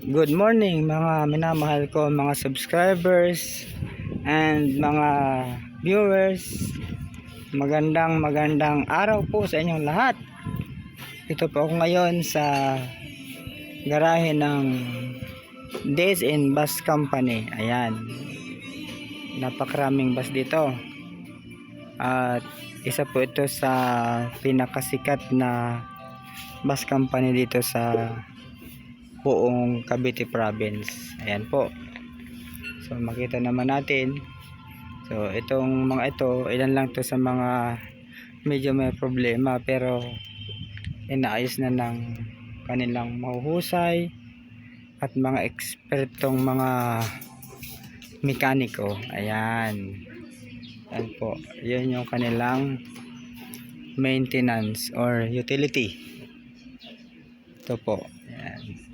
Good morning mga minamahal ko mga subscribers and mga viewers. Magandang araw po sa inyong lahat. Ito po ako ngayon sa garahe ng Days in Bus Company. Ayan. Napakaraming bus dito. At isa po ito sa pinakasikat na bus company dito sa buong Cavite Province. Ayan po. So makita naman natin. So itong mga ito, ilan lang to sa mga medyo may problema, pero inaayos na ng kanilang mahuhusay at mga ekspertong mga mekaniko. Ayan. Ayan po. Yun yung kanilang maintenance or utility. Ito po. Ayan.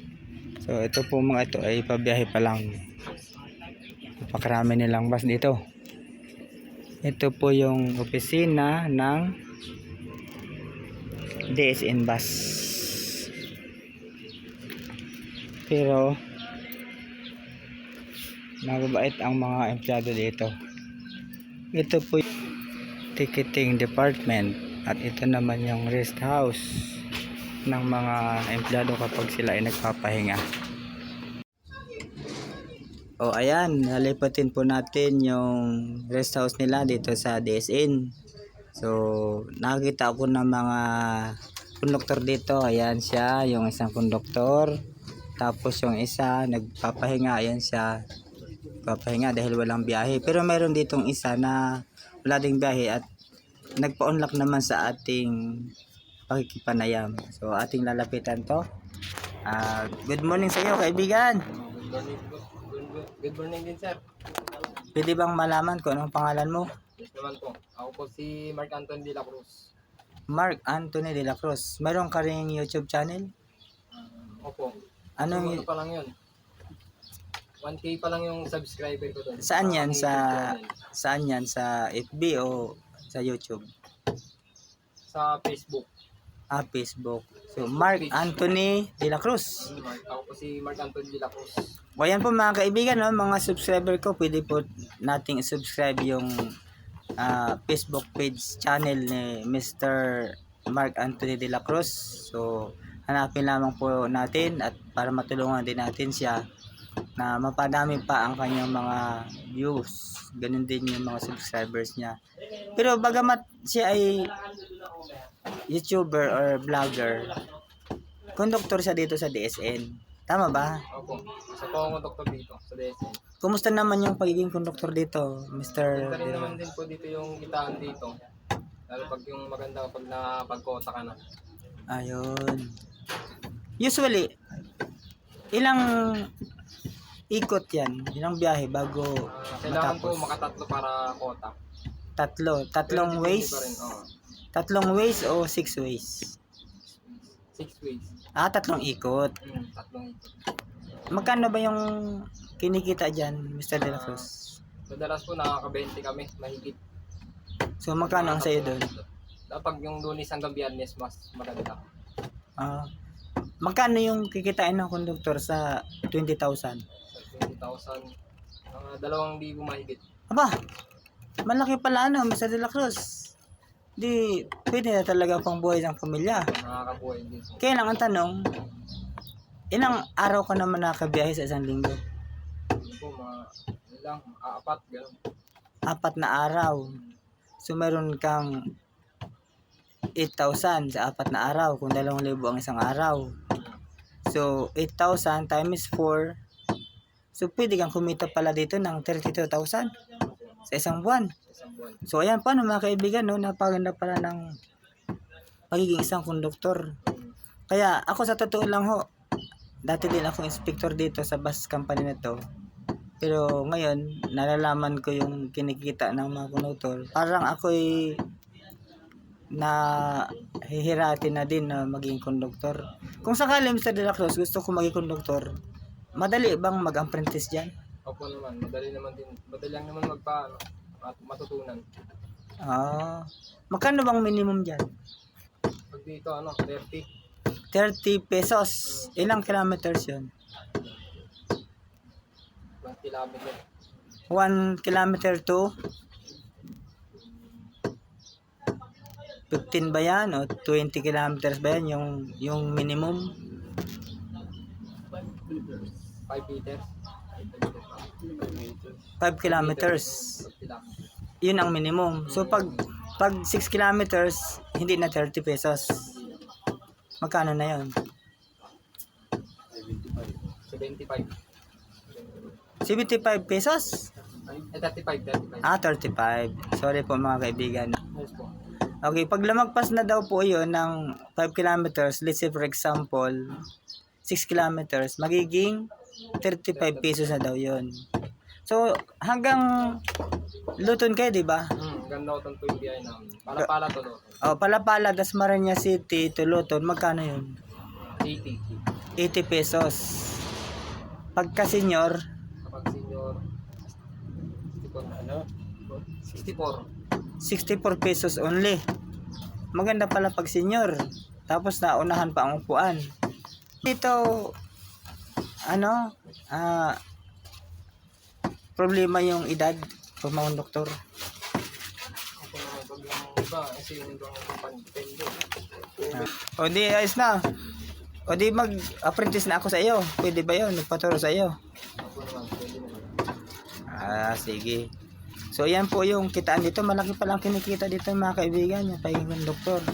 So ito po mga ito ay pabiyahe pa lang. Napakarami nilang bus dito. Ito po yung opisina ng DSN Bus. Pero mababait ang mga empleyado dito. Ito po yung ticketing department at ito naman yung rest house ng mga empleyado kapag sila ay nagpapahinga. O ayan, nalipatin po natin yung rest house nila dito sa DSN. So nakita ako ng mga konduktor dito. Ayan siya, yung isang konduktor. Tapos yung isa nagpapahinga. Ayan siya, papahinga dahil walang biyahe. Pero mayroon ditong isa na wala ding biyahe at nagpa-unlock naman sa ating pakikipanayam. So ating lalapitan to. Good morning sa iyo, kaibigan. Good morning din, sir. Pwede bang malaman kung anong pangalan mo? Yes naman po. Ako po si Mark Anton de la Cruz. Mark Anthony de la Cruz. Mayroon ka ring YouTube channel? Opo. Anong Ano pa lang yun? 1K pa lang yung subscriber ko doon. Saan yan? Aking YouTube channel. Saan yan? Sa FB o sa YouTube? Sa Facebook. Facebook. So Mark Anthony de la Cruz. Ako po si Mark Anton de la Cruz. O yan po mga kaibigan, no? Mga subscriber ko, pwede po nating subscribe yung Facebook page channel ni Mr. Mark Anthony de la Cruz. So hanapin lamang po natin at para matulungan din natin siya na mapadami pa ang kanyang mga views. Ganun din yung mga subscribers niya. Pero bagamat siya ay YouTuber or vlogger, konduktor siya dito sa DSN. Tama ba? Opo. Isa po akong doktor dito sa DSN. Kumusta naman yung pagiging konduktor dito, Mr. Maganda rin naman din po dito yung kitaan dito. Lalo pag yung maganda pag napagkota ka na. Ayun. Usually, ilang ikot yan? Ilang biyahe bago Kailangan po matapos? makatatlo para kota. Tatlong Pero ways? depende pa rin, oo. Tatlong ways o 6 ways? 6 ways. Tatlong ikot. Tatlong ito. Magkano ba yung kinikita dyan, Mr. De La Cruz? Madalas po nakaka-20 kami, mahigit. So magkano ang sayo doon? Kapag yung Lunes hanggang Biyernes, mas maganda. Magkano yung kikitain ng konduktor sa 20,000? Sa 20,000, mga 2,000 mahigit. Aba, malaki pala Mr. De La Cruz. Di, pwede na talaga pang buhay ng pamilya. Nakakabuhay din. Kaya lang ang tanong, ilang araw ka naman nakabiyahe sa isang linggo? Yun po, ilang, 4, gano'n. 4 na araw. So meron kang 8,000 sa 4 na araw kung 2,000 ang isang araw. So 8,000 times 4. So pwede kang kumita pala dito ng 32,000 sa isang buwan. Isang buwan. So ayan paano mga kaibigan, no? Napaganda pala ng pagiging isang konduktor. Kaya ako sa totoo lang ho, dati din ako inspector dito sa bus company na to. Pero ngayon, nalalaman ko yung kinikita ng mga konduktor. Parang ako'y hihirati na din na maging konduktor. Kung sakali Mr. De La Cruz, gusto ko maging konduktor, madali bang mag-apprentice dyan? Opo naman, madali naman din. Madali lang naman matutunan. Magkano bang minimum dyan? Pag dito, 30. 30 pesos. Ilang kilometers yun? kilometer. 1 kilometer to 15 ba yan o 20 kilometers ba yan yung minimum? 5 meters. 5 kilometers. 5 kilometers. Yun ang minimum. So pag 6 kilometers, hindi na 30 pesos. Magkano na yun? 75. 75 pesos? 35. Ah, 35. Sorry po mga kaibigan. Yes po. Okay, pag lumagpas na daw po yun ng 5 kilometers, let's say for example, 6 kilometers, magiging 35 pesos na daw yun. So, hanggang Luton kayo, di ba? Ganda ko itong biyahe namin. Pala to Luton. O, Palapala, Dasmariñas City to Luton, magkano yun? 80. 80 pesos. Pagka senior, Kapag senior, 64. 64 pesos only. Maganda pala pag senior. Tapos naunahan pa ang upuan. Dito, problema yung edad pag mga doktor. Ako naman pag yung iba, kasi yung ibang pandepende. O di, ayos na. O di mag-apprentice na ako sa iyo. Pwede ba yun? Nagpaturo sa iyo. Ako naman, pwede naman. Sige. So, yan po yung kitaan dito. Malaki palang kinikita dito mga kaibigan. Yung pagiging doktor.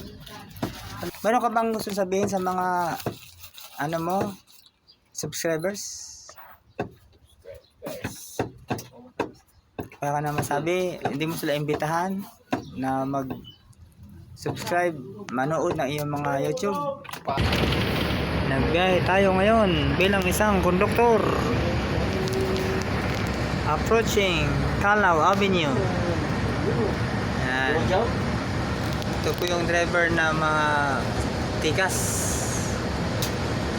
Meron ka bang gusto sabihin sa mga subscribers? Kaya ka na masabi, hindi mo sila imbitahan na mag-subscribe, manood ng iyong mga YouTube. Nagbiyahe tayo ngayon bilang isang konduktor. Approaching Calao Avenue. Yan. Ito po yung driver na mga tikas.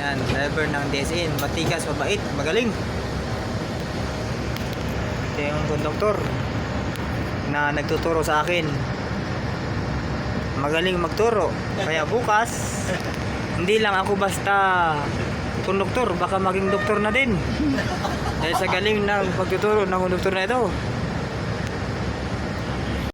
Yan, driver ng DSN. Matikas, mabait, magaling. Ito yung konduktor na nagtuturo sa akin. Magaling magturo. Kaya bukas, hindi lang ako basta konduktor, baka maging doktor na din. Dahil sa galing ng pagtuturo ng konduktor na ito.